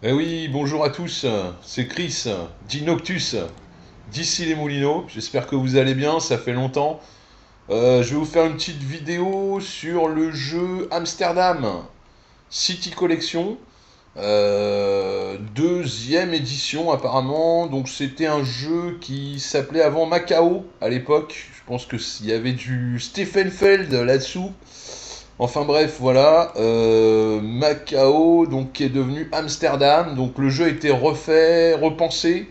Eh oui, bonjour à tous, c'est Chris, dit Noctus, d'ici les Moulineaux. J'espère que vous allez bien, ça fait longtemps. Je vais vous faire une petite vidéo sur le jeu Amsterdam City Collection, deuxième édition apparemment. Donc c'était un jeu qui s'appelait avant Macao à l'époque. Je pense que s'il y avait du Stefenfeld là-dessous. Enfin bref, voilà, Macao, donc qui est devenu Amsterdam. Donc le jeu a été refait, repensé,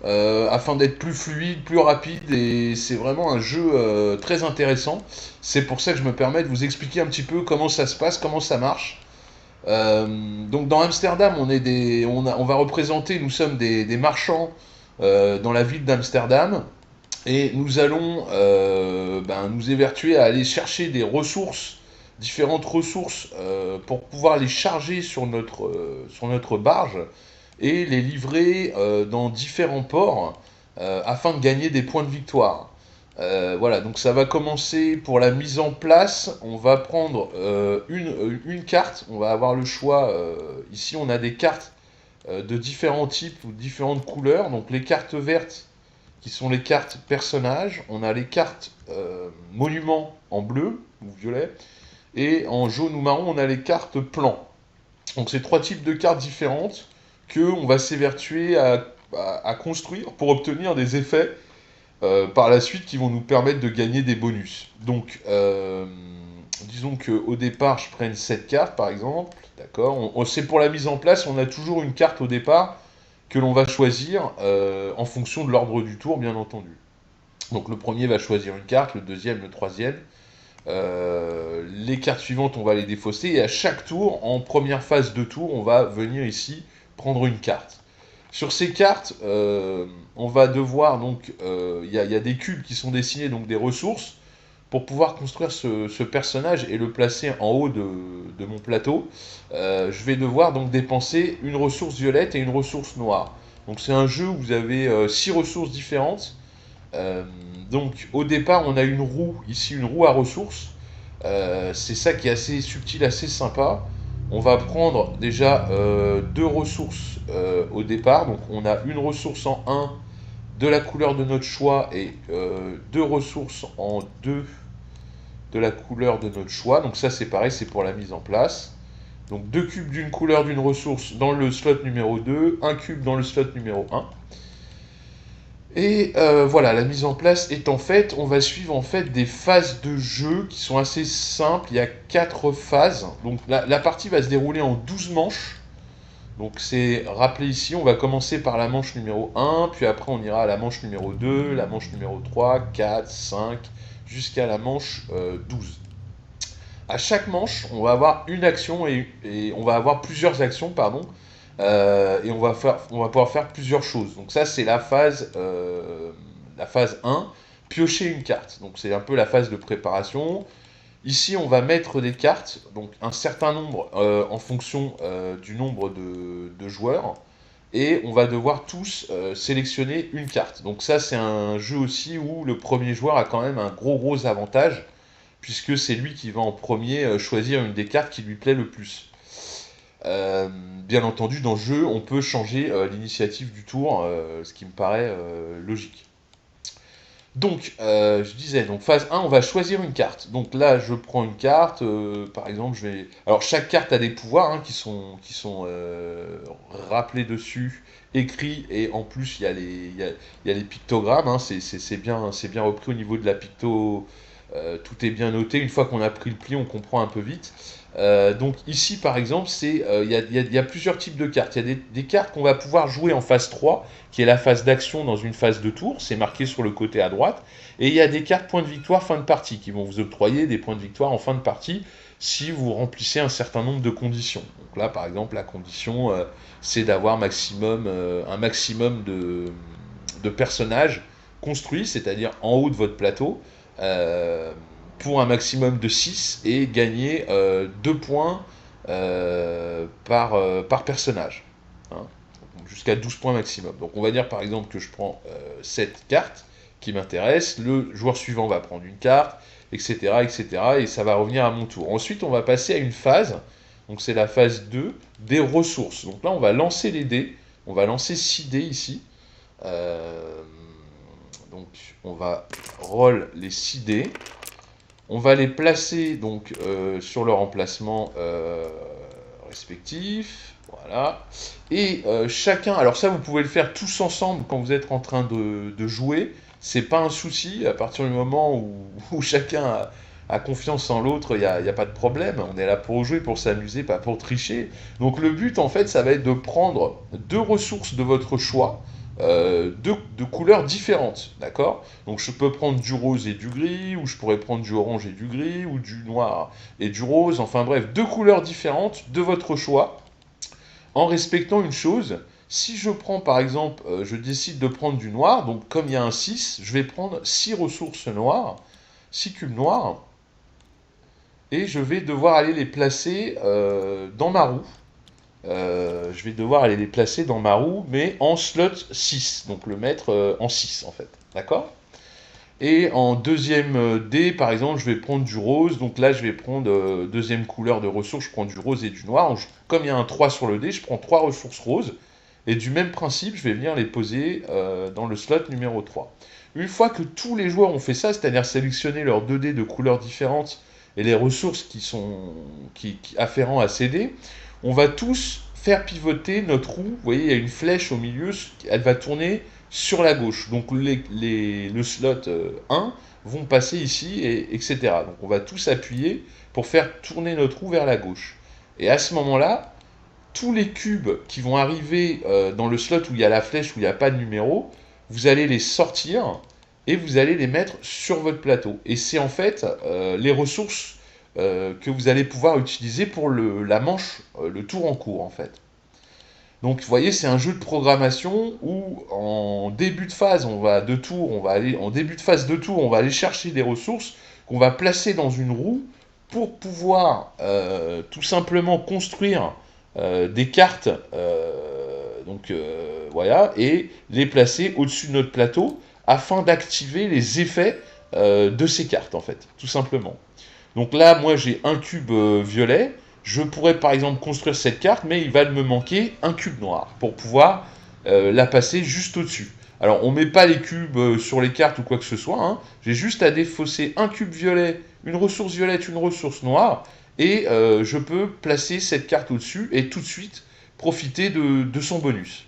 afin d'être plus fluide, plus rapide, et c'est vraiment un jeu très intéressant. C'est pour ça que je me permets de vous expliquer un petit peu comment ça se passe, comment ça marche. Donc dans Amsterdam, on va représenter, nous sommes des marchands dans la ville d'Amsterdam, et nous allons nous évertuer à aller chercher des ressources, différentes ressources, pour pouvoir les charger sur notre barge et les livrer dans différents ports afin de gagner des points de victoire. Voilà, donc ça va commencer pour la mise en place. On va prendre une carte, on va avoir le choix. Ici, on a des cartes de différents types ou différentes couleurs. Donc les cartes vertes qui sont les cartes personnages. On a les cartes monuments en bleu ou violet. Et en jaune ou marron, on a les cartes plans. Donc c'est trois types de cartes différentes que on va s'évertuer à construire pour obtenir des effets par la suite qui vont nous permettre de gagner des bonus. Donc disons qu'au départ je prenne cette carte par exemple. D'accord. C'est pour la mise en place, on a toujours une carte au départ que l'on va choisir en fonction de l'ordre du tour, bien entendu. Donc le premier va choisir une carte, le deuxième, le troisième. Les cartes suivantes, on va les défausser. Et à chaque tour, en première phase de tour, on va venir ici prendre une carte. Sur ces cartes, on va devoir donc, y a des cubes qui sont dessinés, donc des ressources, pour pouvoir construire ce personnage et le placer en haut de mon plateau. Je vais devoir donc dépenser une ressource violette et une ressource noire. Donc c'est un jeu où vous avez 6 ressources différentes. Euh, donc au départ, on a une roue, ici une roue à ressources. C'est ça qui est assez subtil, assez sympa. On va prendre déjà deux ressources au départ. Donc on a une ressource en un de la couleur de notre choix et deux ressources en 2 de la couleur de notre choix. Donc ça c'est pareil, c'est pour la mise en place. Donc deux cubes d'une couleur d'une ressource dans le slot numéro 2, un cube dans le slot numéro un. Et voilà, la mise en place étant faite, on va suivre en fait des phases de jeu qui sont assez simples. Il y a 4 phases. Donc la partie va se dérouler en 12 manches. Donc c'est rappelé ici, on va commencer par la manche numéro un, puis après on ira à la manche numéro 2, la manche numéro 3, 4, 5, jusqu'à la manche 12. À chaque manche, on va avoir une action et on va avoir plusieurs actions, pardon, et on va pouvoir faire plusieurs choses. Donc ça, c'est la phase 1, piocher une carte. Donc c'est un peu la phase de préparation. Ici, on va mettre des cartes, donc un certain nombre en fonction du nombre de joueurs, et on va devoir tous sélectionner une carte. Donc ça, c'est un jeu aussi où le premier joueur a quand même un gros avantage, puisque c'est lui qui va en premier choisir une des cartes qui lui plaît le plus. Bien entendu, dans le jeu, on peut changer l'initiative du tour, ce qui me paraît logique. Donc, je disais, donc phase 1, on va choisir une carte. Donc là, je prends une carte, par exemple, je vais... Alors, chaque carte a des pouvoirs hein, qui sont rappelés dessus, écrits, et en plus, il y a les pictogrammes, hein, c'est bien repris au niveau de la picto... tout est bien noté. Une fois qu'on a pris le pli, on comprend un peu vite. Donc ici, par exemple, il y a plusieurs types de cartes. Il y a des cartes qu'on va pouvoir jouer en phase 3, qui est la phase d'action dans une phase de tour. C'est marqué sur le côté à droite. Et il y a des cartes points de victoire fin de partie, qui vont vous octroyer des points de victoire en fin de partie si vous remplissez un certain nombre de conditions. Donc là, par exemple, la condition, c'est d'avoir un maximum de personnages construits, c'est-à-dire en haut de votre plateau. Euh, pour un maximum de 6 et gagner 2 points par personnage. Hein. Jusqu'à 12 points maximum. Donc on va dire par exemple que je prends cette carte qui m'intéresse, le joueur suivant va prendre une carte, etc., etc., et ça va revenir à mon tour. Ensuite on va passer à une phase, Donc c'est la phase 2 des ressources. Donc là, on va lancer les dés. On va lancer 6 dés ici. Donc on va roll les 6 dés. On va les placer donc sur leur emplacement respectif. Voilà. Et chacun, alors ça vous pouvez le faire tous ensemble quand vous êtes en train de jouer. C'est pas un souci, à partir du moment où chacun a confiance en l'autre, il n'y a pas de problème. On est là pour jouer, pour s'amuser, pas pour tricher. Donc le but en fait, ça va être de prendre 2 ressources de votre choix, de couleurs différentes, d'accord? Donc je peux prendre du rose et du gris, ou je pourrais prendre du orange et du gris, ou du noir et du rose, enfin bref, 2 couleurs différentes de votre choix, en respectant une chose. Si je prends par exemple, je décide de prendre du noir, donc comme il y a un 6, je vais prendre 6 ressources noires, 6 cubes noirs, et je vais devoir aller les placer dans ma roue. Je vais devoir aller les placer dans ma roue, mais en slot 6, donc le mettre en 6 en fait, d'accord? Et en deuxième dé, par exemple, je vais prendre du rose, donc là je vais prendre deuxième couleur de ressources, je prends du rose et du noir. Donc, comme il y a un 3 sur le dé, je prends 3 ressources roses, et du même principe, je vais venir les poser dans le slot numéro 3. Une fois que tous les joueurs ont fait ça, c'est-à-dire sélectionner leurs 2 dés de couleurs différentes et les ressources qui afférents à ces dés, on va tous faire pivoter notre roue. Vous voyez, il y a une flèche au milieu, elle va tourner sur la gauche. Donc le slot 1 vont passer ici, etc. Donc on va tous appuyer pour faire tourner notre roue vers la gauche. Et à ce moment-là, tous les cubes qui vont arriver dans le slot où il y a la flèche, où il n'y a pas de numéro, vous allez les sortir et vous allez les mettre sur votre plateau. Et c'est en fait les ressources que vous allez pouvoir utiliser pour la manche, le tour en cours en fait. Donc vous voyez, c'est un jeu de programmation où en début de phase, on va aller chercher des ressources qu'on va placer dans une roue pour pouvoir tout simplement construire des cartes, voilà, et les placer au-dessus de notre plateau afin d'activer les effets de ces cartes en fait, tout simplement. Donc là, moi j'ai un cube violet. Je pourrais par exemple construire cette carte, mais il va me manquer un cube noir pour pouvoir la passer juste au-dessus. Alors on ne met pas les cubes sur les cartes ou quoi que ce soit. Hein. J'ai juste à défausser un cube violet, une ressource violette, une ressource noire. Et je peux placer cette carte au-dessus et tout de suite profiter de son bonus.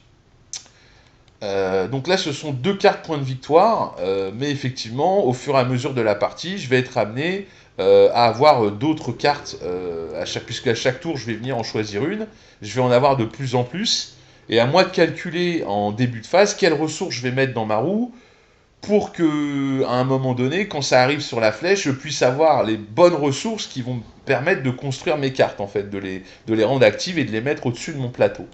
Donc là, ce sont 2 cartes points de victoire, mais effectivement, au fur et à mesure de la partie, je vais être amené à avoir d'autres cartes, puisque à chaque tour, je vais venir en choisir une, je vais en avoir de plus en plus, et à moi de calculer en début de phase quelles ressources je vais mettre dans ma roue, pour que, à un moment donné, quand ça arrive sur la flèche, je puisse avoir les bonnes ressources qui vont me permettre de construire mes cartes, en fait, de les rendre actives et de les mettre au-dessus de mon plateau.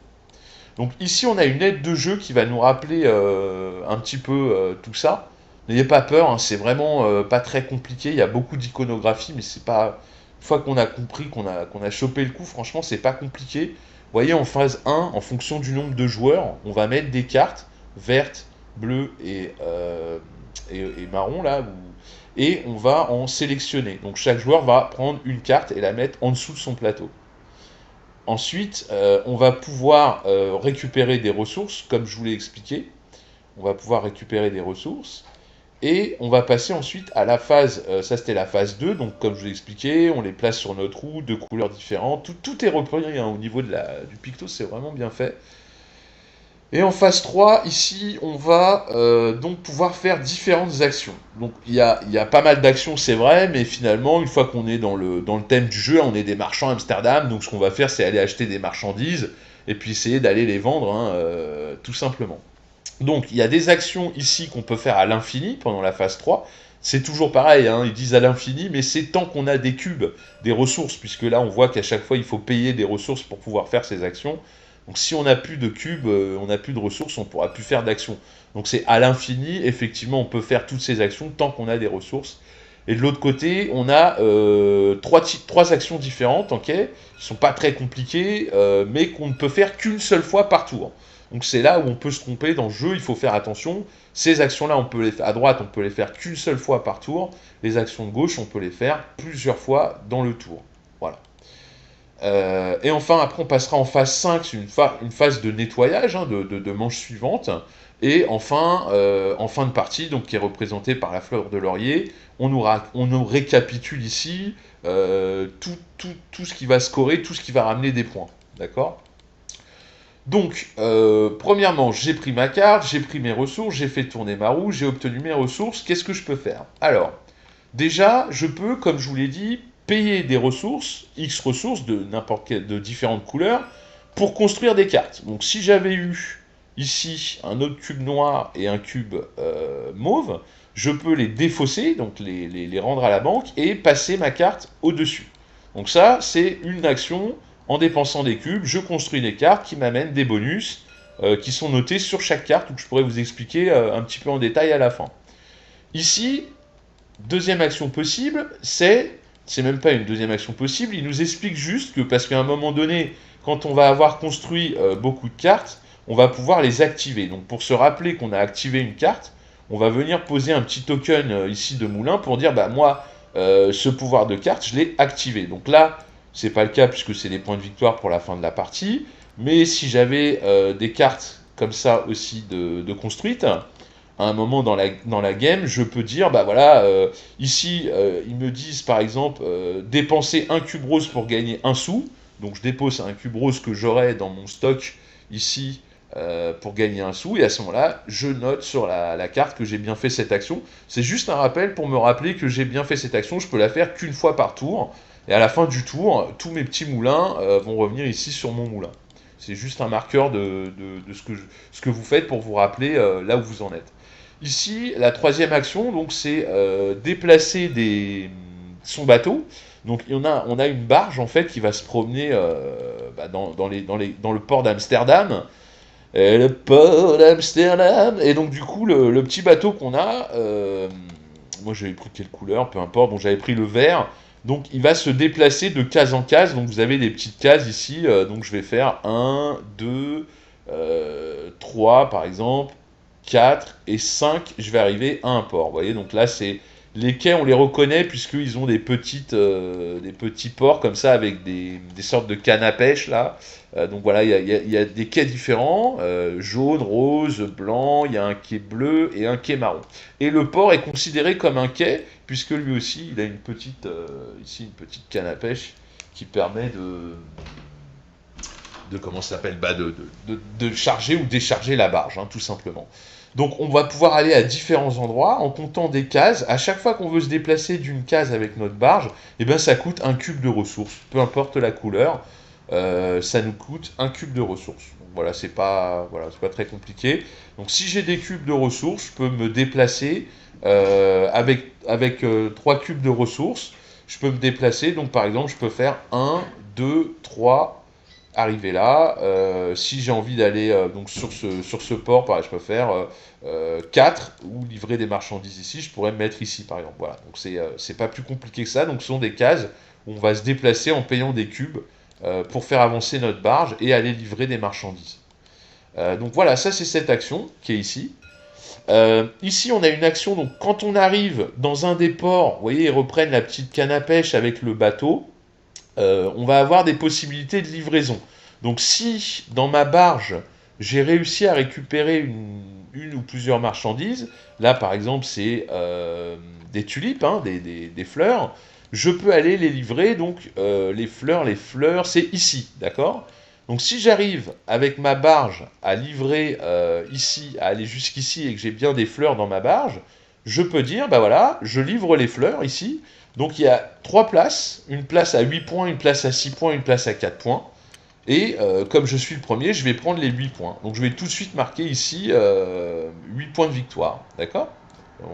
Donc ici, on a une aide de jeu qui va nous rappeler un petit peu tout ça. N'ayez pas peur, hein, c'est vraiment pas très compliqué. Il y a beaucoup d'iconographie, mais c'est pas. Une fois qu'on a compris, qu'on a chopé le coup, franchement, c'est pas compliqué. Vous voyez, en phase 1, en fonction du nombre de joueurs, on va mettre des cartes vertes, bleues et marron là, et on va en sélectionner. Donc chaque joueur va prendre une carte et la mettre en dessous de son plateau. Ensuite, on va pouvoir récupérer des ressources, comme je vous l'ai expliqué. On va pouvoir récupérer des ressources. Et on va passer ensuite à la phase, ça c'était la phase 2, donc comme je vous l'ai expliqué, on les place sur notre roue, de couleurs différentes. Tout est repris hein, au niveau du picto, c'est vraiment bien fait. Et en phase 3, ici, on va donc pouvoir faire différentes actions. Donc il y a pas mal d'actions, c'est vrai, mais finalement, une fois qu'on est dans le thème du jeu, on est des marchands à Amsterdam, donc ce qu'on va faire, c'est aller acheter des marchandises, et puis essayer d'aller les vendre, hein, tout simplement. Donc il y a des actions ici qu'on peut faire à l'infini pendant la phase 3. C'est toujours pareil, hein, ils disent à l'infini, mais c'est tant qu'on a des cubes, des ressources, puisque là on voit qu'à chaque fois il faut payer des ressources pour pouvoir faire ces actions. Donc si on n'a plus de cubes, on n'a plus de ressources, on ne pourra plus faire d'actions. Donc c'est à l'infini, effectivement, on peut faire toutes ces actions tant qu'on a des ressources. Et de l'autre côté, on a trois actions différentes, ok, qui ne sont pas très compliquées, mais qu'on ne peut faire qu'une seule fois par tour. Donc c'est là où on peut se tromper dans le jeu, il faut faire attention. Ces actions-là, à droite, on peut les faire qu'une seule fois par tour. Les actions de gauche, on peut les faire plusieurs fois dans le tour. Voilà. Et enfin, après, on passera en phase 5, c'est une phase de nettoyage, hein, de manche suivante. Et enfin, en fin de partie, donc qui est représentée par la fleur de laurier, on nous récapitule ici tout ce qui va scorer, tout ce qui va ramener des points. D'accord? Donc, premièrement, j'ai pris ma carte, j'ai pris mes ressources, j'ai fait tourner ma roue, j'ai obtenu mes ressources. Qu'est-ce que je peux faire? Alors, déjà, je peux, comme je vous l'ai dit, payer des ressources, X ressources de n'importe quelle, de différentes couleurs, pour construire des cartes. Donc si j'avais eu ici un autre cube noir et un cube mauve, je peux les défausser, donc les rendre à la banque, et passer ma carte au-dessus. Donc ça, c'est une action, en dépensant des cubes, je construis des cartes qui m'amènent des bonus, qui sont notés sur chaque carte, que je pourrais vous expliquer un petit peu en détail à la fin. Ici, deuxième action possible, c'est même pas une deuxième action possible, il nous explique juste que parce qu'à un moment donné, quand on va avoir construit beaucoup de cartes, on va pouvoir les activer. Donc pour se rappeler qu'on a activé une carte, on va venir poser un petit token ici de moulin pour dire bah moi ce pouvoir de carte je l'ai activé. Donc là c'est pas le cas puisque c'est des points de victoire pour la fin de la partie, mais si j'avais des cartes comme ça aussi de construites, à un moment dans la game, je peux dire, bah voilà, ici, ils me disent par exemple, dépenser un cube rose pour gagner un sou. Donc je dépose un cube rose que j'aurai dans mon stock ici pour gagner un sou. Et à ce moment-là, je note sur la carte que j'ai bien fait cette action. C'est juste un rappel pour me rappeler que j'ai bien fait cette action. Je peux la faire qu'une fois par tour. Et à la fin du tour, tous mes petits moulins vont revenir ici sur mon moulin. C'est juste un marqueur de ce que vous faites pour vous rappeler là où vous en êtes. Ici, la troisième action, donc, c'est déplacer son bateau. Donc, on a une barge en fait qui va se promener dans le port d'Amsterdam. Et le port d'Amsterdam. Et donc, du coup, le petit bateau qu'on a, moi j'avais pris quelle couleur, peu importe. Bon, j'avais pris le vert. Donc, il va se déplacer de case en case. Donc, vous avez des petites cases ici. Donc, je vais faire 1, 2, 3 par exemple. 4 et 5, je vais arriver à un port. Vous voyez, donc là, c'est les quais, on les reconnaît puisqu'ils ont des petits ports comme ça avec des sortes de cannes à pêche là. Donc voilà, il y a des quais différents, jaune, rose, blanc, il y a un quai bleu et un quai marron. Et le port est considéré comme un quai puisque lui aussi, il a ici une petite canne à pêche qui permet de comment ça s'appelle, de charger ou décharger la barge, hein, tout simplement. Donc on va pouvoir aller à différents endroits en comptant des cases. À chaque fois qu'on veut se déplacer d'une case avec notre barge, eh ben, ça coûte un cube de ressources. Peu importe la couleur, ça nous coûte un cube de ressources. Donc, voilà, c'est pas très compliqué. Donc si j'ai des cubes de ressources, je peux me déplacer avec 3 cubes de ressources. Je peux me déplacer, donc par exemple, je peux faire 1, 2, 3, arriver là. Si j'ai envie d'aller donc sur ce port, pareil, je peux faire 4 ou livrer des marchandises ici. Je pourrais me mettre ici, par exemple. Voilà. Donc c'est pas plus compliqué que ça. Donc ce sont des cases où on va se déplacer en payant des cubes pour faire avancer notre barge et aller livrer des marchandises. Donc voilà, ça c'est cette action qui est ici. Ici, on a une action, donc quand on arrive dans un des ports, vous voyez, ils reprennent la petite canne à pêche avec le bateau. On va avoir des possibilités de livraison. Donc si dans ma barge, j'ai réussi à récupérer une ou plusieurs marchandises, là par exemple c'est des tulipes, hein, des fleurs, je peux aller les livrer, donc les fleurs, c'est ici, d'accord? Donc si j'arrive avec ma barge à livrer ici, à aller jusqu'ici et que j'ai bien des fleurs dans ma barge, je peux dire, bah voilà, je livre les fleurs ici, donc il y a 3 places, une place à 8 points, une place à 6 points, une place à 4 points. Et comme je suis le premier, je vais prendre les 8 points. Donc je vais tout de suite marquer ici 8 points de victoire. D'accord?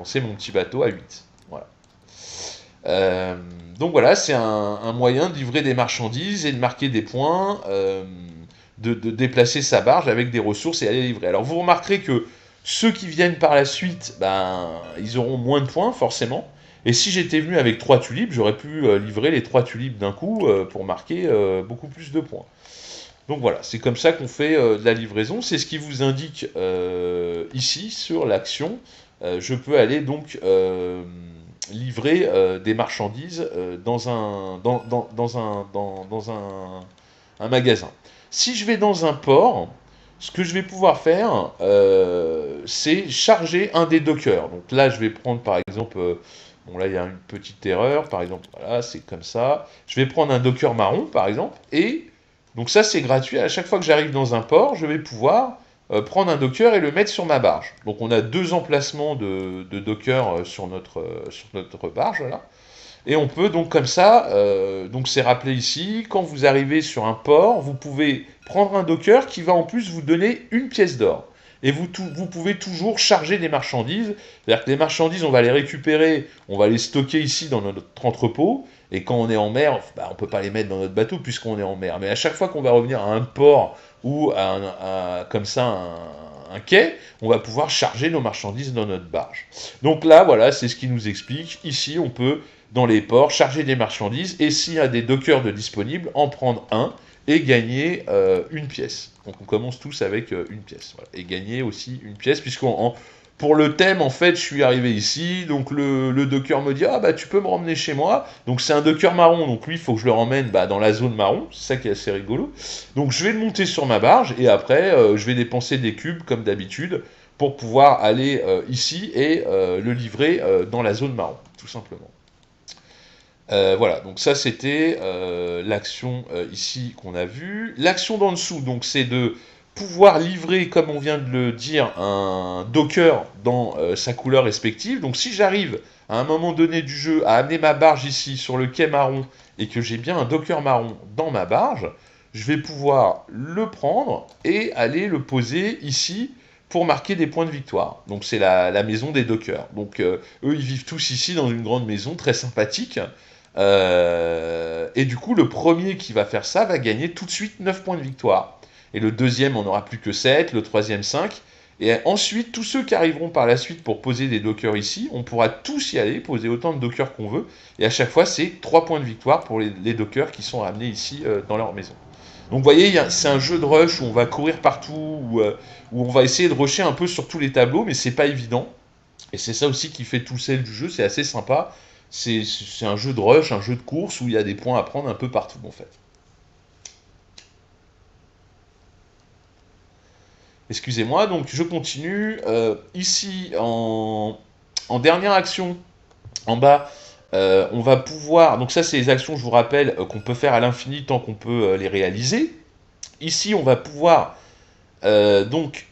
C'est mon petit bateau à 8. Voilà. Euh, donc voilà, c'est un moyen de livrer des marchandises et de marquer des points, de déplacer sa barge avec des ressources et aller livrer. Alors vous remarquerez que ceux qui viennent par la suite, ben, ils auront moins de points forcément. Et si j'étais venu avec 3 tulipes, j'aurais pu livrer les 3 tulipes d'un coup pour marquer beaucoup plus de points. Donc voilà, c'est comme ça qu'on fait de la livraison. C'est ce qui vous indique ici sur l'action. Je peux aller donc livrer des marchandises dans un magasin. Si je vais dans un port, ce que je vais pouvoir faire, c'est charger un des dockers. Donc là, je vais prendre par exemple, bon là il y a une petite erreur, par exemple, voilà, c'est comme ça. Je vais prendre un docker marron, par exemple, et donc ça c'est gratuit. À chaque fois que j'arrive dans un port, je vais pouvoir prendre un docker et le mettre sur ma barge. Donc on a deux emplacements de docker sur notre barge, là. Et on peut donc comme ça, donc c'est rappelé ici, quand vous arrivez sur un port, vous pouvez prendre un docker qui va en plus vous donner une pièce d'or. Et vous pouvez toujours charger des marchandises. C'est-à-dire que les marchandises, on va les récupérer, on va les stocker ici dans notre entrepôt. Et quand on est en mer, bah, on ne peut pas les mettre dans notre bateau puisqu'on est en mer. Mais à chaque fois qu'on va revenir à un port ou comme ça un quai, on va pouvoir charger nos marchandises dans notre barge. Donc là, voilà, c'est ce qui nous explique. Ici, on peut dans les ports, charger des marchandises, et s'il y a des dockers de disponibles, en prendre un et gagner une pièce. Donc on commence tous avec une pièce. Voilà. Et gagner aussi une pièce, pour le thème, en fait, je suis arrivé ici, donc le docker me dit « Ah bah tu peux me ramener chez moi ». Donc c'est un docker marron, donc lui, il faut que je le ramène dans la zone marron, c'est ça qui est assez rigolo. Donc je vais le monter sur ma barge, et après, je vais dépenser des cubes, comme d'habitude, pour pouvoir aller ici et le livrer dans la zone marron, tout simplement. Voilà, donc ça c'était l'action ici qu'on a vue. L'action d'en dessous, donc c'est de pouvoir livrer, comme on vient de le dire, un docker dans sa couleur respective. Donc si j'arrive à un moment donné du jeu à amener ma barge ici sur le quai marron et que j'ai bien un docker marron dans ma barge, je vais pouvoir le prendre et aller le poser ici pour marquer des points de victoire. Donc c'est la maison des dockers. Donc eux ils vivent tous ici dans une grande maison très sympathique. Et du coup, le premier qui va faire ça va gagner tout de suite 9 points de victoire. Et le deuxième en aura plus que 7, le troisième 5. Et ensuite, tous ceux qui arriveront par la suite pour poser des dockers ici, on pourra tous y aller, poser autant de dockers qu'on veut. Et à chaque fois, c'est 3 points de victoire pour les dockers qui sont ramenés ici dans leur maison. Donc vous voyez, c'est un jeu de rush où on va courir partout, où on va essayer de rusher un peu sur tous les tableaux, mais c'est pas évident. Et c'est ça aussi qui fait tout le sel du jeu, c'est assez sympa. C'est un jeu de rush, un jeu de course où il y a des points à prendre un peu partout en fait. Excusez-moi, donc je continue. Ici, en dernière action, en bas, on va pouvoir. Donc, ça, c'est les actions, je vous rappelle, qu'on peut faire à l'infini tant qu'on peut les réaliser. Ici, on va pouvoir. Donc,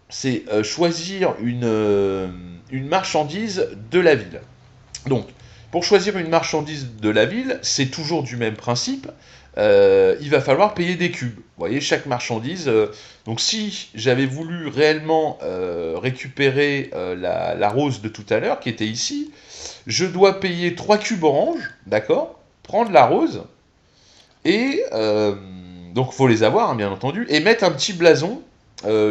c'est choisir une marchandise de la ville. Donc, pour choisir une marchandise de la ville, c'est toujours du même principe. Il va falloir payer des cubes. Vous voyez, chaque marchandise. Donc, si j'avais voulu réellement récupérer la rose de tout à l'heure, qui était ici, je dois payer 3 cubes orange, d'accord? Prendre la rose, et donc il faut les avoir, hein, bien entendu, et mettre un petit blason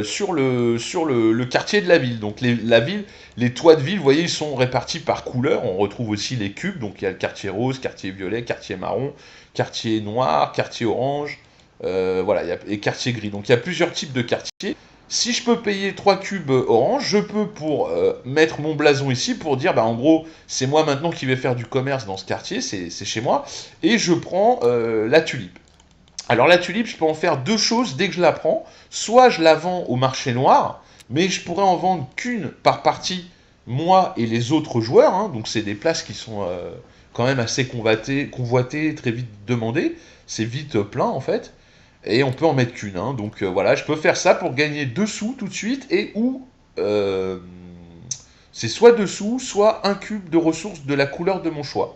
sur le quartier de la ville. Donc la ville, les toits de ville, vous voyez, ils sont répartis par couleur. On retrouve aussi les cubes. Donc il y a le quartier rose, quartier violet, quartier marron, quartier noir, quartier orange, voilà, et quartier gris. Donc il y a plusieurs types de quartiers. Si je peux payer 3 cubes orange, je peux pour mettre mon blason ici pour dire, bah, en gros, c'est moi maintenant qui vais faire du commerce dans ce quartier, c'est chez moi, et je prends la tulipe. Alors la tulipe, je peux en faire deux choses dès que je la prends. Soit je la vends au marché noir, mais je pourrais en vendre qu'une par partie, moi et les autres joueurs. Hein. Donc c'est des places qui sont quand même assez convoitées, très vite demandées. C'est vite plein en fait. Et on peut en mettre qu'une. Hein. Donc voilà, je peux faire ça pour gagner 2 sous tout de suite et ou c'est soit 2 sous, soit un cube de ressources de la couleur de mon choix.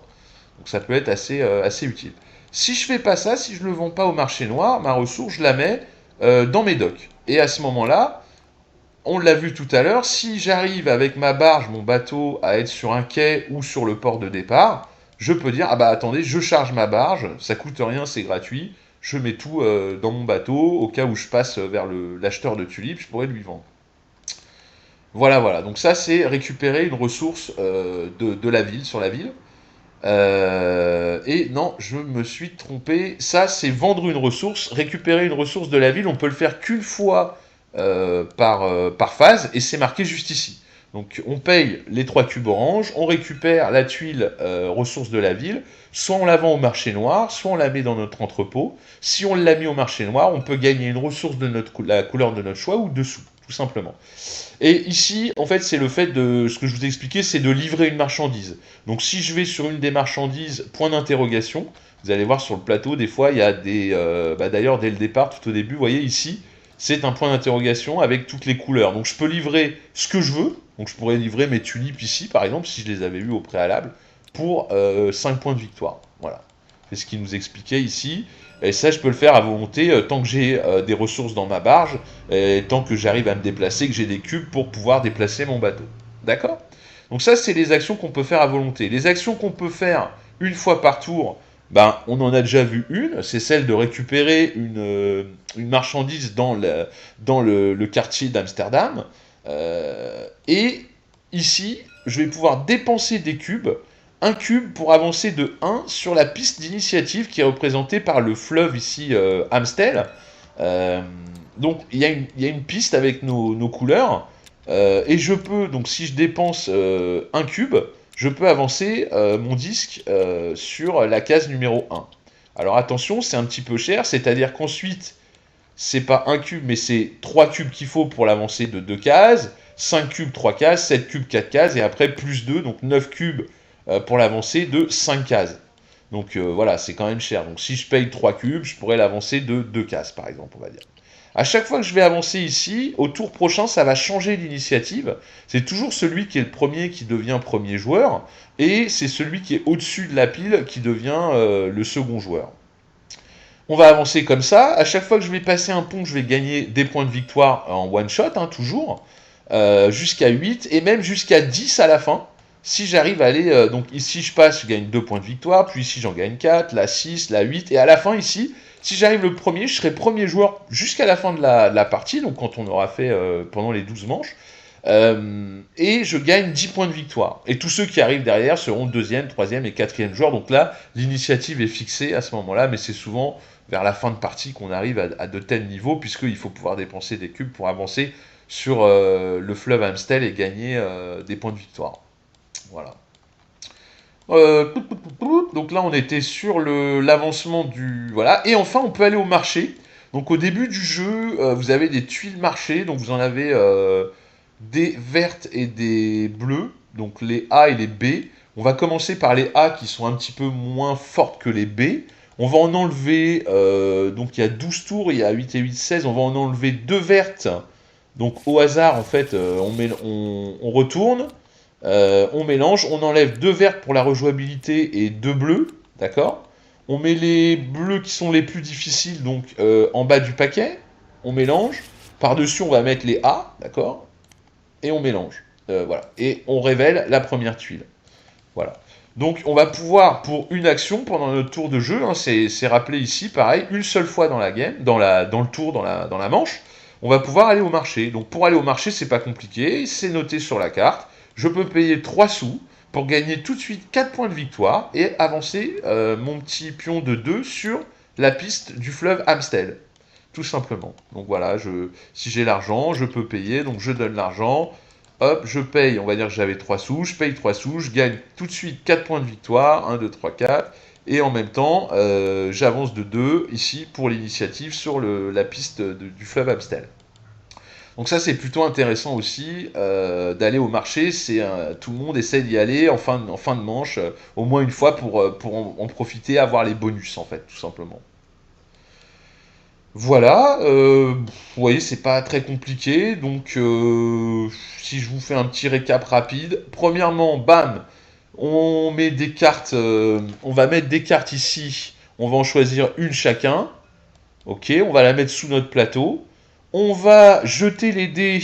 Donc ça peut être assez utile. Si je fais pas ça, si je ne le vends pas au marché noir, ma ressource, je la mets dans mes docks. Et à ce moment-là, on l'a vu tout à l'heure, si j'arrive avec ma barge, mon bateau, à être sur un quai ou sur le port de départ, je peux dire, ah bah attendez, je charge ma barge, ça coûte rien, c'est gratuit, je mets tout dans mon bateau, au cas où je passe vers l'acheteur de tulipes, je pourrais lui vendre. Voilà, voilà, donc ça c'est récupérer une ressource de la ville, sur la ville. Et non, je me suis trompé. Ça, c'est vendre une ressource, récupérer une ressource de la ville. On peut le faire qu'une fois par phase, et c'est marqué juste ici. Donc on paye les 3 cubes orange, on récupère la tuile ressource de la ville, soit on la vend au marché noir, soit on la met dans notre entrepôt. Si on l'a mis au marché noir, on peut gagner une ressource de la couleur de notre choix ou dessous, tout simplement. Et ici, en fait, c'est le fait de, ce que je vous ai expliqué, c'est de livrer une marchandise. Donc si je vais sur une des marchandises, point d'interrogation, vous allez voir sur le plateau, des fois, il y a des... d'ailleurs, dès le départ, tout au début, vous voyez ici, c'est un point d'interrogation avec toutes les couleurs. Donc je peux livrer ce que je veux. Donc je pourrais livrer mes tulipes ici, par exemple, si je les avais eues au préalable, pour 5 points de victoire. Voilà. C'est ce qu'il nous expliquait ici. Et ça, je peux le faire à volonté tant que j'ai des ressources dans ma barge, et tant que j'arrive à me déplacer, que j'ai des cubes pour pouvoir déplacer mon bateau. D'accord? Donc ça, c'est les actions qu'on peut faire à volonté. Les actions qu'on peut faire une fois par tour, ben, on en a déjà vu une, c'est celle de récupérer une marchandise dans le quartier d'Amsterdam. Et ici, je vais pouvoir dépenser des cubes, un cube pour avancer de 1 sur la piste d'initiative qui est représentée par le fleuve ici, Amstel. Euh, donc il y a une piste avec nos couleurs, et je peux, donc si je dépense un cube, je peux avancer mon disque sur la case numéro 1. Alors attention, c'est un petit peu cher, c'est-à-dire qu'ensuite, c'est pas un cube, mais c'est 3 cubes qu'il faut pour l'avancer de 2 cases, 5 cubes 3 cases, 7 cubes 4 cases, et après plus 2, donc 9 cubes pour l'avancer de 5 cases. Donc voilà, c'est quand même cher. Donc si je paye 3 cubes, je pourrais l'avancer de 2 cases, par exemple, on va dire. À chaque fois que je vais avancer ici, au tour prochain, ça va changer l'initiative. C'est toujours celui qui est le premier qui devient premier joueur, et c'est celui qui est au-dessus de la pile qui devient le second joueur. On va avancer comme ça. À chaque fois que je vais passer un pont, je vais gagner des points de victoire en one shot, hein, toujours, jusqu'à 8 et même jusqu'à 10 à la fin. Si j'arrive à aller, donc ici je passe, je gagne 2 points de victoire, puis ici j'en gagne 4, là 6, là 8, et à la fin ici, si j'arrive le premier, je serai premier joueur jusqu'à la fin de la partie, donc quand on aura fait pendant les 12 manches, et je gagne 10 points de victoire. Et tous ceux qui arrivent derrière seront deuxième, troisième et quatrième joueur, donc là l'initiative est fixée à ce moment-là, mais c'est souvent vers la fin de partie qu'on arrive à de tels niveaux, puisqu'il faut pouvoir dépenser des cubes pour avancer sur le fleuve Amstel et gagner des points de victoire. Voilà. Donc là, on était sur l'avancement du... Voilà. Et enfin, on peut aller au marché. Donc au début du jeu, vous avez des tuiles marché. Donc vous en avez des vertes et des bleues. Donc les A et les B. On va commencer par les A qui sont un petit peu moins fortes que les B. On va en enlever... donc il y a 12 tours, il y a 8 et 8, 16. On va en enlever 2 vertes. Donc au hasard, en fait, on retourne. On mélange, on enlève 2 verts pour la rejouabilité et 2 bleus, d'accord? On met les bleus qui sont les plus difficiles, donc en bas du paquet, on mélange. Par-dessus, on va mettre les A, d'accord? Et on mélange. Voilà. Et on révèle la première tuile. Voilà. Donc on va pouvoir, pour une action pendant notre tour de jeu, hein, c'est rappelé ici, pareil, une seule fois dans la game, dans le tour, dans la manche, on va pouvoir aller au marché. Donc pour aller au marché, c'est pas compliqué, c'est noté sur la carte. Je peux payer 3 sous pour gagner tout de suite 4 points de victoire et avancer mon petit pion de 2 sur la piste du fleuve Amstel. Tout simplement. Donc voilà, si j'ai l'argent, je peux payer, donc je donne l'argent. Hop, je paye, on va dire que j'avais 3 sous, je paye 3 sous, je gagne tout de suite 4 points de victoire, 1, 2, 3, 4, et en même temps, j'avance de 2 ici pour l'initiative sur la piste du fleuve Amstel. Donc ça c'est plutôt intéressant aussi d'aller au marché, tout le monde essaie d'y aller en fin de manche, au moins une fois pour en profiter, avoir les bonus en fait, tout simplement. Voilà, vous voyez, c'est pas très compliqué, donc si je vous fais un petit récap rapide, premièrement, bam, on met des cartes, on va mettre des cartes ici, on va en choisir une chacun, ok, on va la mettre sous notre plateau, on va jeter les dés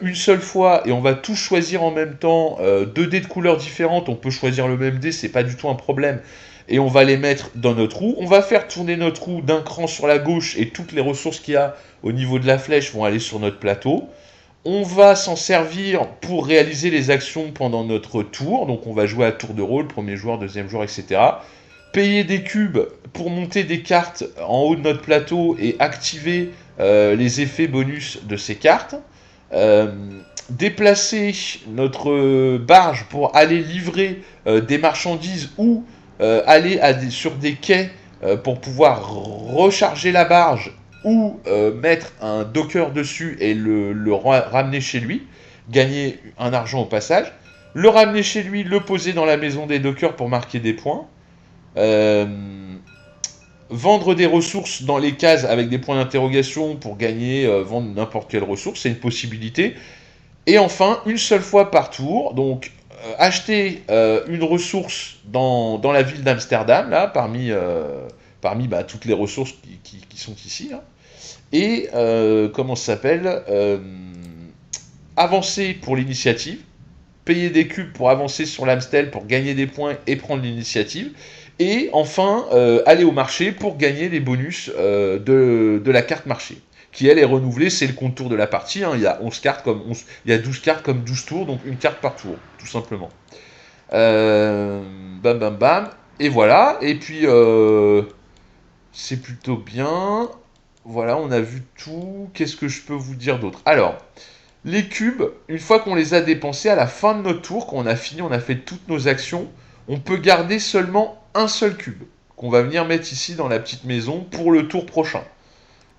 une seule fois et on va tous choisir en même temps 2 dés de couleurs différentes, on peut choisir le même dé, c'est pas du tout un problème, et on va les mettre dans notre roue. On va faire tourner notre roue d'un cran sur la gauche et toutes les ressources qu'il y a au niveau de la flèche vont aller sur notre plateau. On va s'en servir pour réaliser les actions pendant notre tour. Donc on va jouer à tour de rôle, premier joueur, deuxième joueur, etc. Payer des cubes pour monter des cartes en haut de notre plateau et activer les effets bonus de ces cartes. déplacer notre barge pour aller livrer des marchandises ou aller sur des quais pour pouvoir recharger la barge ou mettre un docker dessus et le ramener chez lui, gagner un argent au passage, le ramener chez lui, le poser dans la maison des dockers pour marquer des points, euh, vendre des ressources dans les cases avec des points d'interrogation pour gagner, vendre n'importe quelle ressource, c'est une possibilité. Et enfin, une seule fois par tour, donc acheter une ressource dans la ville d'Amsterdam, là, parmi toutes les ressources qui sont ici, là. Et comment ça s'appelle avancer pour l'initiative, payer des cubes pour avancer sur l'Amstel, pour gagner des points et prendre l'initiative. Et enfin, aller au marché pour gagner les bonus de la carte marché, qui elle est renouvelée, c'est le compte tour de la partie, hein. Il y a 11 cartes comme 11, il y a 12 cartes comme 12 tours, donc une carte par tour, tout simplement. Bam bam bam, et voilà, et puis c'est plutôt bien. Voilà, on a vu tout. Qu'est-ce que je peux vous dire d'autre? Alors, les cubes, une fois qu'on les a dépensés à la fin de notre tour, quand on a fini, on a fait toutes nos actions, on peut garder seulement un seul cube, qu'on va venir mettre ici dans la petite maison pour le tour prochain.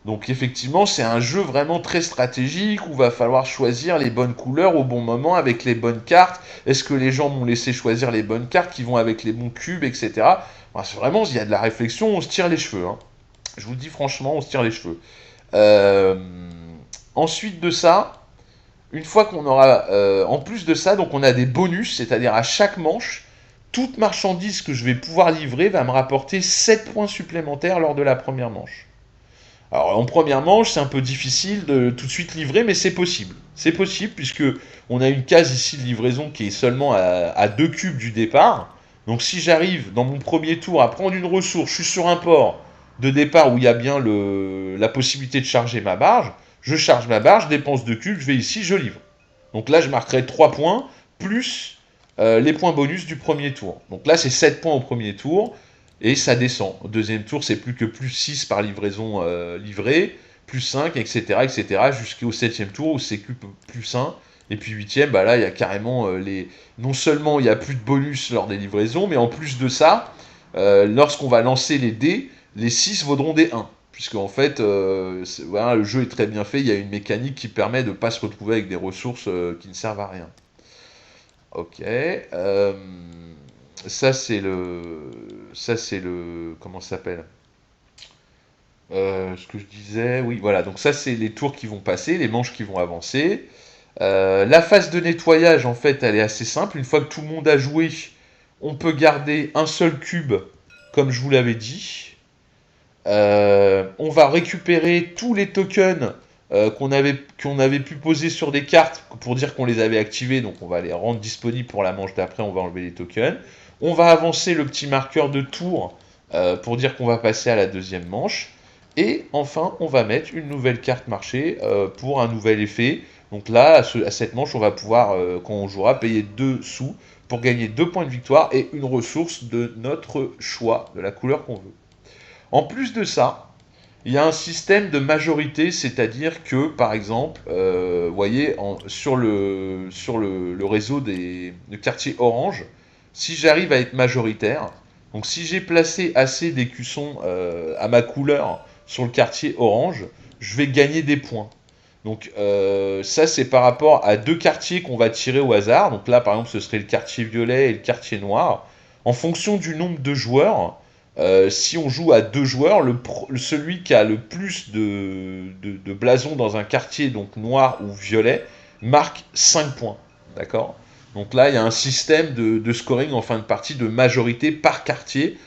Donc effectivement, c'est un jeu vraiment très stratégique où il va falloir choisir les bonnes couleurs au bon moment avec les bonnes cartes. Est-ce que les gens m'ont laissé choisir les bonnes cartes qui vont avec les bons cubes, etc. Enfin, c'est vraiment, il y a de la réflexion, on se tire les cheveux, hein. Je vous le dis franchement, on se tire les cheveux. Euh, Ensuite de ça, une fois qu'on aura, en plus de ça, donc on a des bonus, c'est-à-dire à chaque manche, toute marchandise que je vais pouvoir livrer va me rapporter 7 points supplémentaires lors de la première manche. Alors en première manche, c'est un peu difficile de tout de suite livrer, mais c'est possible. C'est possible puisque on a une case ici de livraison qui est seulement à 2 cubes du départ. Donc si j'arrive dans mon premier tour à prendre une ressource, je suis sur un port de départ où il y a bien la possibilité de charger ma barge, je charge ma barge, je dépense 2 cubes, je vais ici, je livre. Donc là, je marquerai 3 points plus les points bonus du premier tour. Donc là, c'est 7 points au premier tour. Et ça descend. Au deuxième tour, c'est plus que plus 6 par livraison livrée, plus 5, etc., etc., jusqu'au septième tour où c'est plus 1. Et puis huitième, bah là, il y a carrément les... Non seulement il n'y a plus de bonus lors des livraisons, mais en plus de ça, lorsqu'on va lancer les dés, les 6 vaudront des 1. Puisque en fait, voilà, le jeu est très bien fait, il y a une mécanique qui permet de ne pas se retrouver avec des ressources qui ne servent à rien. Ok. Ça c'est le. Ça c'est le. Comment ça s'appelle? Ce que je disais, oui, voilà. Donc ça c'est les tours qui vont passer, les manches qui vont avancer. La phase de nettoyage, en fait, elle est assez simple. Une fois que tout le monde a joué, on peut garder un seul cube, comme je vous l'avais dit. On va récupérer tous les tokens qu'on avait pu poser sur des cartes pour dire qu'on les avait activés, donc on va les rendre disponibles pour la manche d'après, on va enlever les tokens. On va avancer le petit marqueur de tour pour dire qu'on va passer à la deuxième manche. Et enfin, on va mettre une nouvelle carte marché pour un nouvel effet. Donc là, à cette manche, on va pouvoir, quand on jouera, payer 2 sous pour gagner 2 points de victoire et une ressource de notre choix, de la couleur qu'on veut. En plus de ça, il y a un système de majorité, c'est-à-dire que, par exemple, vous voyez, sur le réseau de quartier orange, si j'arrive à être majoritaire, donc si j'ai placé assez d'écussons à ma couleur sur le quartier orange, je vais gagner des points. Donc ça, c'est par rapport à 2 quartiers qu'on va tirer au hasard. Donc là, par exemple, ce serait le quartier violet et le quartier noir. En fonction du nombre de joueurs, si on joue à 2 joueurs, celui qui a le plus de blasons dans un quartier, donc noir ou violet, marque 5 points. D'accord? Donc là, il y a un système de scoring en fin de partie de majorité par quartier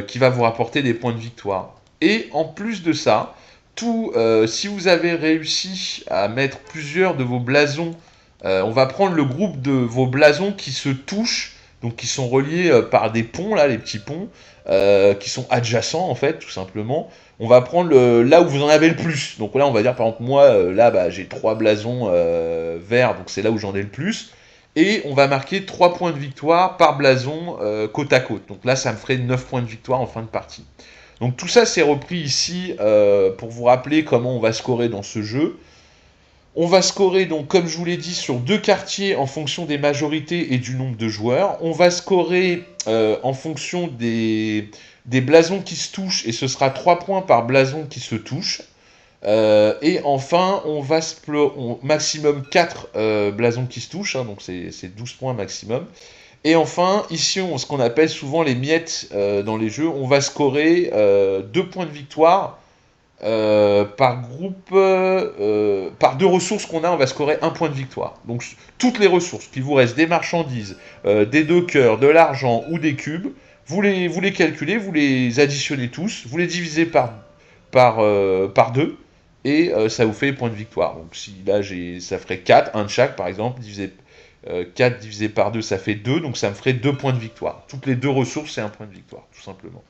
qui va vous rapporter des points de victoire. Et en plus de ça, si vous avez réussi à mettre plusieurs de vos blasons, on va prendre le groupe de vos blasons qui se touchent, donc qui sont reliés par des ponts, là, les petits ponts, qui sont adjacents en fait, tout simplement. On va prendre là où vous en avez le plus. Donc là, on va dire par exemple, moi, là, bah, j'ai 3 blasons verts, donc c'est là où j'en ai le plus. Et on va marquer 3 points de victoire par blason côte à côte. Donc là, ça me ferait 9 points de victoire en fin de partie. Donc tout ça, c'est repris ici pour vous rappeler comment on va scorer dans ce jeu. On va scorer, donc, comme je vous l'ai dit, sur 2 quartiers en fonction des majorités et du nombre de joueurs. On va scorer en fonction des blasons qui se touchent, et ce sera 3 points par blason qui se touche. Et enfin, on va maximum 4 blasons qui se touchent, hein, donc c'est 12 points maximum. Et enfin, ici, ce qu'on appelle souvent les miettes dans les jeux, on va scorer 2 points de victoire par groupe, par 2 ressources qu'on a, on va scorer 1 point de victoire. Donc toutes les ressources qui vous restent, des marchandises, des dockers, de l'argent ou des cubes, vous les calculez, vous les additionnez tous, vous les divisez par 2, et ça vous fait point de victoire. Donc si là ça ferait 4, un de chaque par exemple, 4 divisé par 2 ça fait 2, donc ça me ferait 2 points de victoire. Toutes les 2 ressources c'est un point de victoire, tout simplement.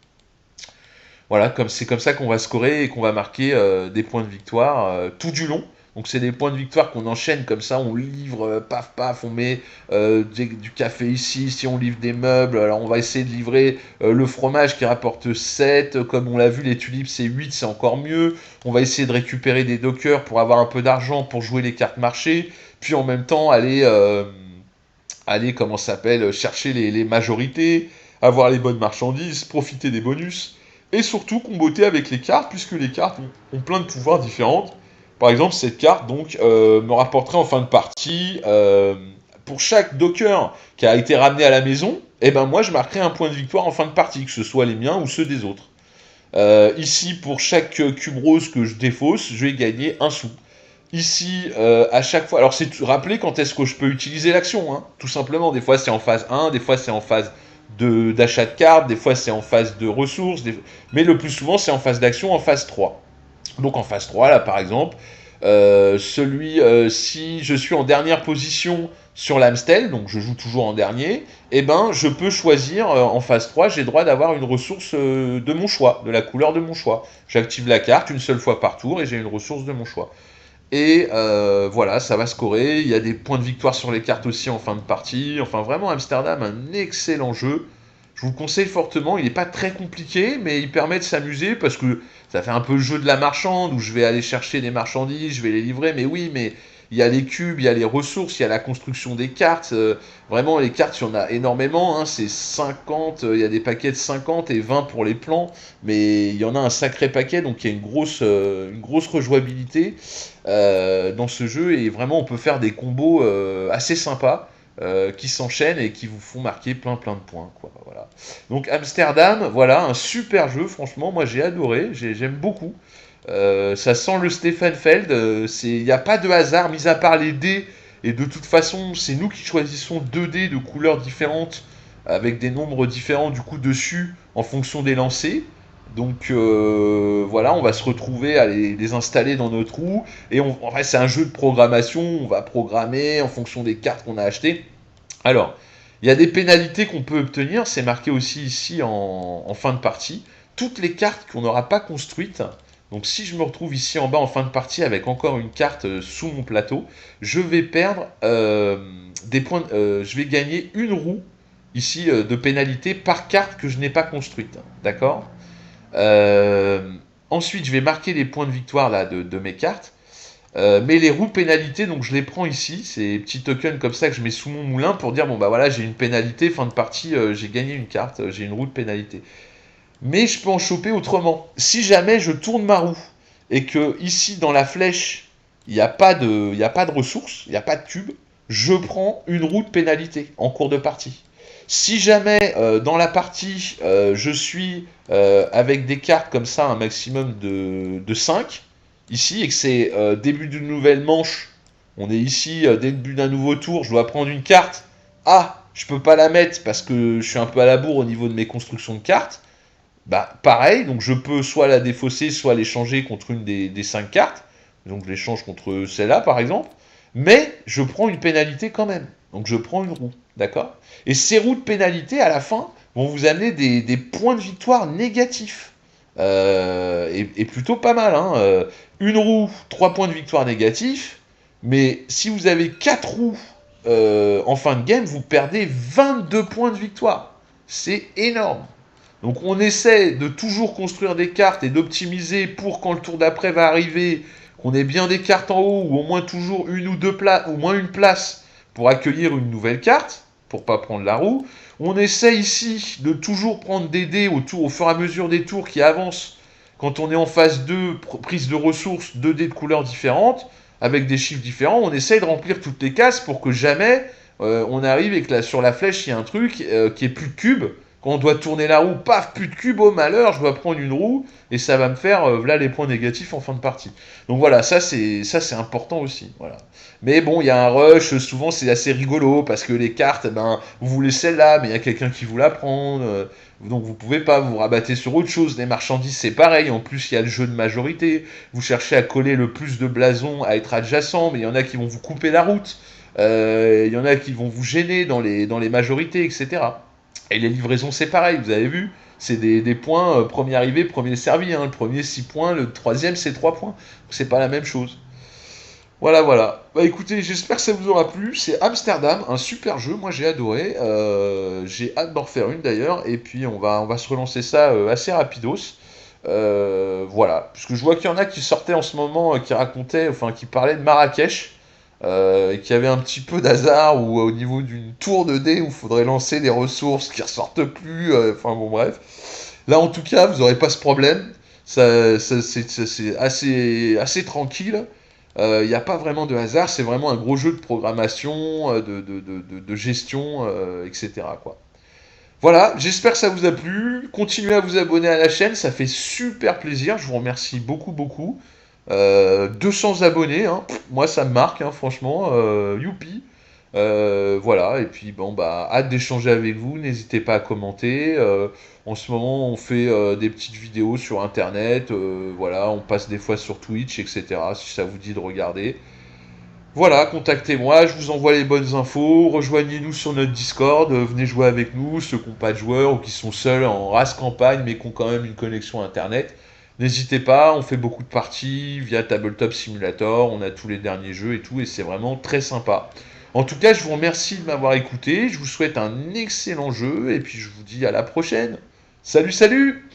Voilà, c'est comme ça qu'on va scorer et qu'on va marquer des points de victoire tout du long. Donc c'est des points de victoire qu'on enchaîne comme ça, on livre, paf paf, on met du café ici, si on livre des meubles, alors on va essayer de livrer le fromage qui rapporte 7, comme on l'a vu les tulipes c'est 8, c'est encore mieux. On va essayer de récupérer des dockers pour avoir un peu d'argent pour jouer les cartes marché, puis en même temps aller comment ça s'appelle, chercher les majorités, avoir les bonnes marchandises, profiter des bonus. Et surtout comboter avec les cartes, puisque les cartes ont plein de pouvoirs différents. Par exemple, cette carte donc me rapporterait en fin de partie, pour chaque docker qui a été ramené à la maison, et ben moi je marquerai un point de victoire en fin de partie, que ce soit les miens ou ceux des autres. Ici, pour chaque cube rose que je défausse, je vais gagner un sou. Ici, à chaque fois, alors c'est rappeler quand est-ce que je peux utiliser l'action, hein, tout simplement. Des fois c'est en phase 1, des fois c'est en phase d'achat de cartes, des fois c'est en phase de ressources, mais le plus souvent c'est en phase d'action, en phase 3. Donc en phase 3, là par exemple, si je suis en dernière position sur l'Amstel, donc je joue toujours en dernier, eh ben je peux choisir en phase 3, j'ai le droit d'avoir une ressource de mon choix, de la couleur de mon choix. J'active la carte une seule fois par tour et j'ai une ressource de mon choix. Et voilà, ça va scorer. Il y a des points de victoire sur les cartes aussi en fin de partie. Enfin, vraiment, Amsterdam, un excellent jeu. Je vous le conseille fortement. Il n'est pas très compliqué, mais il permet de s'amuser parce que ça fait un peu le jeu de la marchande où je vais aller chercher des marchandises, je vais les livrer. Mais oui, mais il y a les cubes, il y a les ressources, il y a la construction des cartes. Vraiment, les cartes, il y en a énormément. Hein, c'est 50, il y a des paquets de 50 et 20 pour les plans. Mais il y en a un sacré paquet, donc il y a une grosse rejouabilité dans ce jeu. Et vraiment, on peut faire des combos assez sympas. Qui s'enchaînent et qui vous font marquer plein de points, quoi. Voilà. Donc Amsterdam, voilà, un super jeu, franchement, moi j'ai adoré, j'aime beaucoup. Ça sent le Stefan-Feld, il n'y a pas de hasard, mis à part les dés, et de toute façon, c'est nous qui choisissons 2 dés de couleurs différentes, avec des nombres différents du coup dessus, en fonction des lancers. Donc voilà, on va se retrouver à les installer dans notre roue. Et en fait, c'est un jeu de programmation. On va programmer en fonction des cartes qu'on a achetées. Alors, il y a des pénalités qu'on peut obtenir. C'est marqué aussi ici en fin de partie. Toutes les cartes qu'on n'aura pas construites. Donc si je me retrouve ici en bas en fin de partie avec encore une carte sous mon plateau, je vais perdre des points. Je vais gagner une roue ici de pénalité par carte que je n'ai pas construite. D'accord ? Ensuite, je vais marquer les points de victoire là, de mes cartes. Mais les roues pénalités, donc je les prends ici, ces petits tokens comme ça que je mets sous mon moulin pour dire bon bah voilà, j'ai une pénalité, fin de partie, j'ai gagné une carte, j'ai une roue de pénalité. Mais je peux en choper autrement. Si jamais je tourne ma roue et que ici dans la flèche, il n'y a pas de ressources, il n'y a pas de cube, je prends une roue de pénalité en cours de partie. Si jamais dans la partie je suis avec des cartes comme ça, un maximum de 5, ici, et que c'est début d'une nouvelle manche, on est ici, début d'un nouveau tour, je dois prendre une carte, ah, je peux pas la mettre parce que je suis un peu à la bourre au niveau de mes constructions de cartes, bah pareil, donc je peux soit la défausser, soit l'échanger contre une des 5 cartes, donc je l'échange contre celle-là par exemple, mais je prends une pénalité quand même, donc je prends une roue, d'accord? Et ces roues de pénalité, à la fin, vont vous amener des points de victoire négatifs, et plutôt pas mal, hein. Une roue, 3 points de victoire négatifs, mais si vous avez 4 roues en fin de game, vous perdez 22 points de victoire. C'est énorme. Donc on essaie de toujours construire des cartes et d'optimiser pour quand le tour d'après va arriver, qu'on ait bien des cartes en haut, ou au moins toujours une ou deux places, au moins une place pour accueillir une nouvelle carte, pour pas prendre la roue. On essaie ici de toujours prendre des dés au fur et à mesure des tours qui avancent. Quand on est en phase 2, prise de ressources, 2 dés de couleurs différentes, avec des chiffres différents, on essaye de remplir toutes les cases pour que jamais on arrive et que sur la flèche, il y a un truc qui est plus de cubes. Quand on doit tourner la roue, paf, plus de cubes, au malheur, je dois prendre une roue, et ça va me faire, voilà les points négatifs en fin de partie. Donc voilà, ça c'est important aussi, voilà. Mais bon, il y a un rush, souvent c'est assez rigolo, parce que les cartes, ben, vous voulez celle-là, mais il y a quelqu'un qui vous la prend, donc vous pouvez pas vous rabattre sur autre chose. Les marchandises, c'est pareil, en plus il y a le jeu de majorité, vous cherchez à coller le plus de blasons, à être adjacent, mais il y en a qui vont vous couper la route, il y en a qui vont vous gêner dans les majorités, etc. Et les livraisons, c'est pareil, vous avez vu, c'est des points, premier arrivé, premier servi, hein. Le premier 6 points, le troisième c'est 3 points. C'est pas la même chose. Voilà, voilà. Bah écoutez, j'espère que ça vous aura plu. C'est Amsterdam, un super jeu, moi j'ai adoré. J'ai hâte d'en refaire une d'ailleurs, et puis on va se relancer ça assez rapidos. Voilà, parce que je vois qu'il y en a qui sortaient en ce moment, qui racontaient, enfin qui parlaient de Marrakech. Et qu'il y avait un petit peu d'hasard ou au niveau d'une tour de dés où il faudrait lancer des ressources qui ressortent plus, enfin bon bref. Là en tout cas, vous n'aurez pas ce problème, c'est assez tranquille, il n'y a pas vraiment de hasard, c'est vraiment un gros jeu de programmation, de gestion, etc. quoi. Voilà, j'espère que ça vous a plu. Continuez à vous abonner à la chaîne, ça fait super plaisir. Je vous remercie beaucoup, beaucoup. 200 abonnés, hein. Moi ça me marque, hein, franchement. Youpi. Voilà, et puis bon, bah, hâte d'échanger avec vous. N'hésitez pas à commenter. En ce moment, on fait des petites vidéos sur internet. Voilà, on passe des fois sur Twitch, etc. Si ça vous dit de regarder. Voilà, contactez-moi, je vous envoie les bonnes infos, rejoignez-nous sur notre Discord, venez jouer avec nous, ceux qui n'ont pas de joueurs ou qui sont seuls en race campagne mais qui ont quand même une connexion internet. N'hésitez pas, on fait beaucoup de parties via Tabletop Simulator, on a tous les derniers jeux et tout, et c'est vraiment très sympa. En tout cas, je vous remercie de m'avoir écouté, je vous souhaite un excellent jeu, et puis je vous dis à la prochaine. Salut, salut!